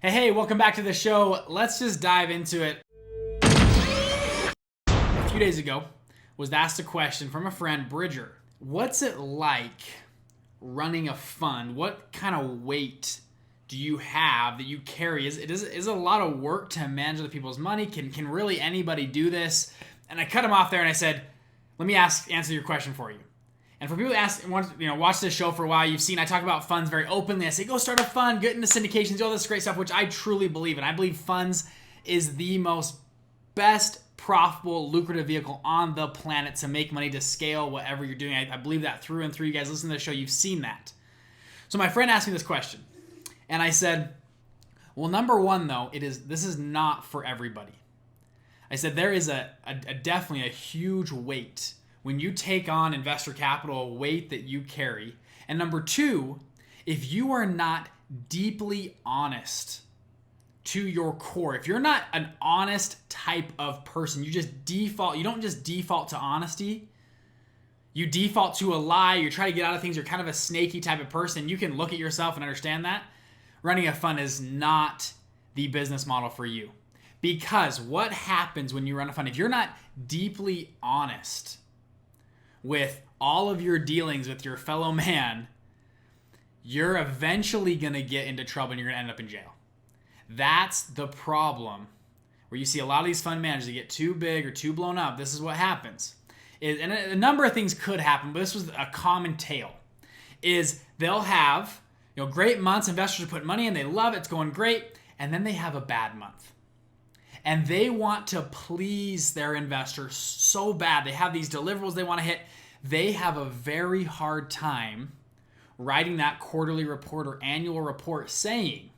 Hey, welcome back to the show. Let's just dive into it. A few days ago, was asked a question from a friend, Bridger. What's it like running a fund? What kind of weight do you have that you carry? Is a lot of work to manage other people's money? Can really anybody do this? And I cut him off there and I said, let me answer your question for you. And for people who watch this show for a while, you've seen I talk about funds very openly. I say, go start a fund, get into syndications, do all this great stuff, which I truly believe in. I believe funds is the most best profitable, lucrative vehicle on the planet to make money, to scale whatever you're doing. I believe that through and through. You guys listen to the show, you've seen that. So my friend asked me this question, and I said, well, number one, though, this is not for everybody. I said there is definitely a huge weight when you take on investor capital, a weight that you carry. And number two, if you are not deeply honest to your core, if you're not an honest type of person, you don't just default to honesty, you default to a lie, you try to get out of things, you're kind of a snaky type of person, you can look at yourself and understand that, running a fund is not the business model for you. Because what happens when you run a fund, if you're not deeply honest with all of your dealings with your fellow man, you're eventually going to get into trouble and you're going to end up in jail. That's the problem. Where you see a lot of these fund managers that get too big or too blown up, this is what happens. And a number of things could happen, but this was a common tale. Is they'll have great months, investors are putting money in, they love it, it's going great, and then they have a bad month. And they want to please their investors so bad. They have these deliverables they want to hit. They have a very hard time writing that quarterly report or annual report saying,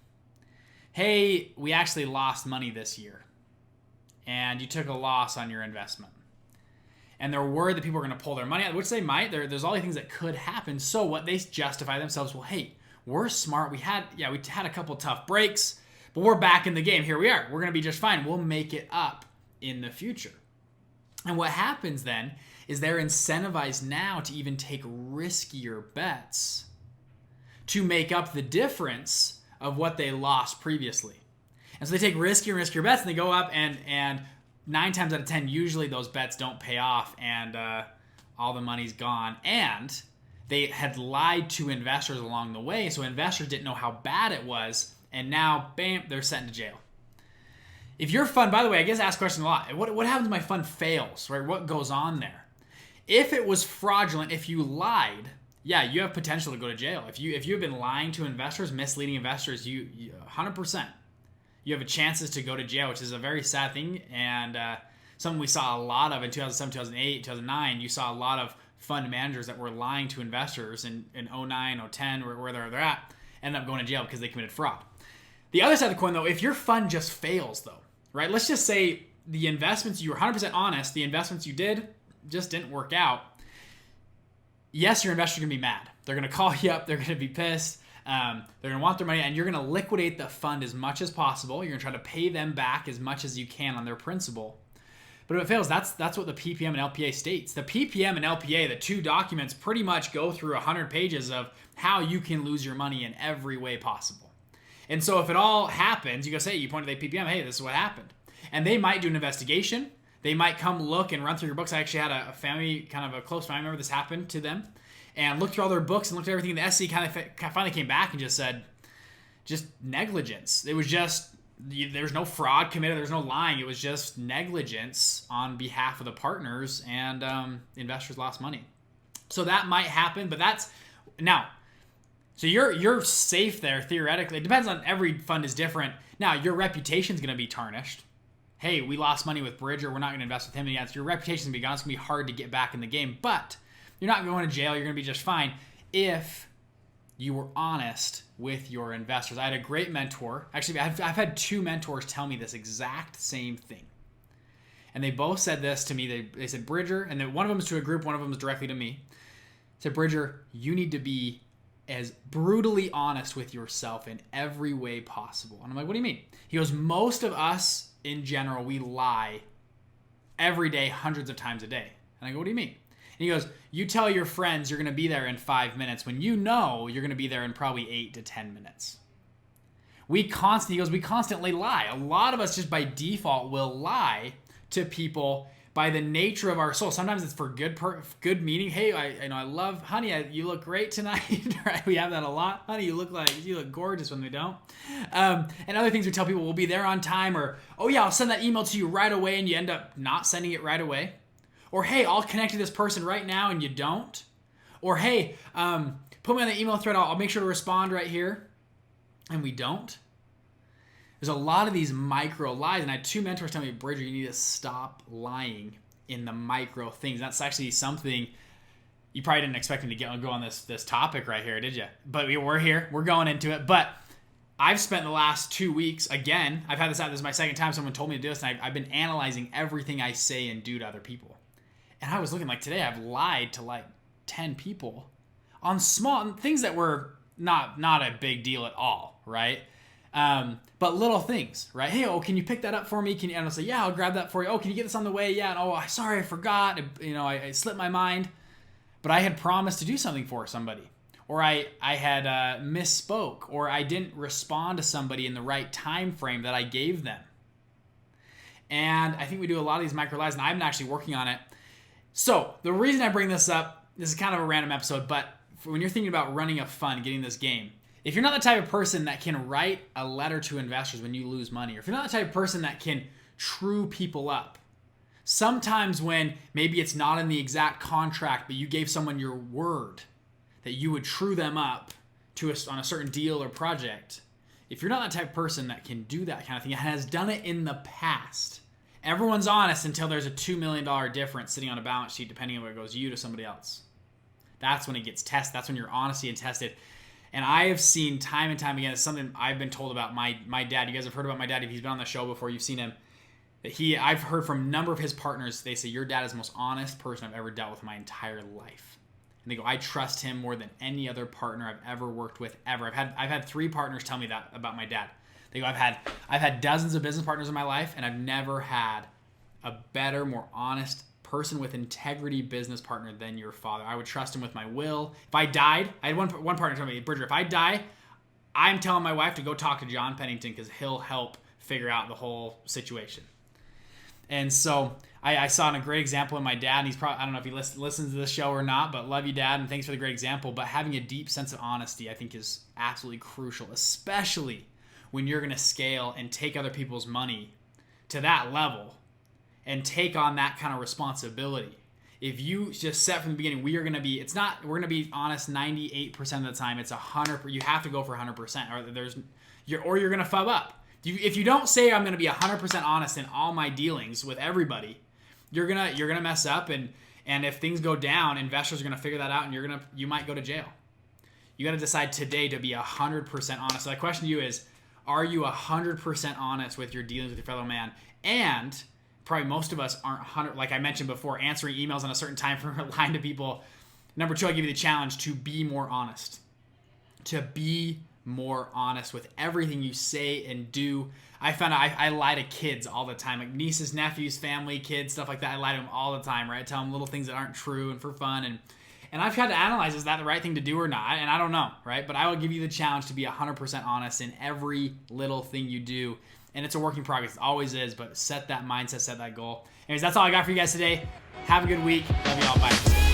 hey, we actually lost money this year and you took a loss on your investment. And they're worried that people are going to pull their money out, which they might. There's all these things that could happen. So what they justify themselves, well, hey, we're smart. We had a couple tough breaks, but we're back in the game. Here we are. We're going to be just fine. We'll make it up in the future. And what happens then is they're incentivized now to even take riskier bets to make up the difference of what they lost previously. And so they take riskier and riskier bets and they go up, and 9 times out of 10, usually those bets don't pay off and all the money's gone. And they had lied to investors along the way, so investors didn't know how bad it was. And now, bam, they're sent to jail. If your fund, by the way, I guess ask questions a lot. What happens if my fund fails, right? What goes on there? If it was fraudulent, if you lied, yeah, you have potential to go to jail. If you've been lying to investors, misleading investors, you 100%, you have chances to go to jail, which is a very sad thing. And something we saw a lot of in 2007, 2008, 2009. You saw a lot of fund managers that were lying to investors in 09, 010, where they're at, end up going to jail because they committed fraud. The other side of the coin, though, if your fund just fails, though, right? Let's just say the investments, you were 100% honest, the investments you did just didn't work out. Yes, your investors are going to be mad. They're going to call you up. They're going to be pissed. They're going to want their money, and you're going to liquidate the fund as much as possible. You're going to try to pay them back as much as you can on their principal. But if it fails, that's what the PPM and LPA states. The PPM and LPA, the two documents, pretty much go through 100 pages of how you can lose your money in every way possible. And so if it all happens, you go say, you point to the PPM, hey, this is what happened. And they might do an investigation. They might come look and run through your books. I actually had a family, kind of a close family member, this happened to them, and looked through all their books and looked at everything. And the SEC kind of finally came back and just said, just negligence. It was just, there's no fraud committed. There's no lying. It was just negligence on behalf of the partners, and the investors lost money. So that might happen, but that's, now, so you're safe there theoretically. It depends on, every fund is different. Now, your reputation's going to be tarnished. Hey, we lost money with Bridger. We're not going to invest with him again. So your reputation's going to be gone. It's going to be hard to get back in the game. But you're not going to jail. You're going to be just fine if you were honest with your investors. I had a great mentor. Actually, I've had 2 mentors tell me this exact same thing. And they both said this to me. They said, Bridger, and then one of them is to a group, one of them is directly to me. Said, Bridger, you need to be as brutally honest with yourself in every way possible. And I'm like, what do you mean? He goes, most of us in general, we lie every day, hundreds of times a day. And I go, what do you mean? And he goes, you tell your friends you're going to be there in 5 minutes when you know you're going to be there in probably 8 to 10 minutes. we constantly lie. A lot of us just by default will lie to people by the nature of our soul. Sometimes it's for good meaning. Hey, I love, honey, you look great tonight. Right? We have that a lot. Honey, you look gorgeous when we don't. And other things we tell people, we'll be there on time, or, oh yeah, I'll send that email to you right away, and you end up not sending it right away. Or, hey, I'll connect to this person right now, and you don't. Or, hey, put me on the email thread. I'll make sure to respond right here, and we don't. There's a lot of these micro lies, and I had 2 mentors tell me, Bridger, you need to stop lying in the micro things. That's actually something you probably didn't expect me to go on this topic right here, did you? But we're here. We're going into it. But I've spent the last 2 weeks, again, I've had this out. This is my second time someone told me to do this, and I've been analyzing everything I say and do to other people. And I was looking like today, I've lied to like 10 people on small things that were not a big deal at all, right? But little things, right? Hey, can you pick that up for me? And I'll say, yeah, I'll grab that for you. Oh, can you get this on the way? Yeah. And, oh, sorry, I forgot. I slipped my mind. But I had promised to do something for somebody. Or I had misspoke. Or I didn't respond to somebody in the right time frame that I gave them. And I think we do a lot of these micro lies, and I've been actually working on it. So the reason I bring this up, this is kind of a random episode, but when you're thinking about running a fund, getting this game, if you're not the type of person that can write a letter to investors when you lose money, or if you're not the type of person that can true people up, sometimes when maybe it's not in the exact contract, but you gave someone your word that you would true them up on a certain deal or project, if you're not that type of person that can do that kind of thing and has done it in the past, everyone's honest until there's a $2 million difference sitting on a balance sheet depending on where it goes, you to somebody else. That's when it gets tested. That's when your honesty is tested. And I have seen time and time again, it's something I've been told about my dad. You guys have heard about my dad. If he's been on the show before, you've seen him. I've heard from a number of his partners, they say, your dad is the most honest person I've ever dealt with in my entire life. And they go, I trust him more than any other partner I've ever worked with, ever. I've had 3 partners tell me that about my dad. They go, I've had dozens of business partners in my life, and I've never had a better, more honest person with integrity business partner than your father. I would trust him with my will. If I died, I had one partner tell me, Bridger, if I die, I'm telling my wife to go talk to John Pennington because he'll help figure out the whole situation. And so I saw a great example in my dad, and he's probably, I don't know if he listens to this show or not, but love you, Dad, and thanks for the great example. But having a deep sense of honesty, I think, is absolutely crucial, especially when you're going to scale and take other people's money to that level and take on that kind of responsibility. If you just set from the beginning, we're going to be honest 98% of the time. It's 100%. You have to go for 100%, or you're going to fub up. If you don't say I'm going to be 100% honest in all my dealings with everybody, you're gonna mess up, and if things go down, investors are going to figure that out, and you might go to jail. You got to decide today to be 100% honest. So the question to you is, are you 100% honest with your dealings with your fellow man? And probably most of us aren't 100, like I mentioned before, answering emails on a certain time frame, lying to people. Number 2, I give you the challenge to be more honest. To be more honest with everything you say and do. I found out I lie to kids all the time, like nieces, nephews, family, kids, stuff like that. I lie to them all the time, right? I tell them little things that aren't true and for fun. And I've tried to analyze, is that the right thing to do or not? And I don't know, right? But I will give you the challenge to be 100% honest in every little thing you do. And it's a work in progress. It always is, but set that mindset, set that goal. Anyways, that's all I got for you guys today. Have a good week. Love you all. Bye.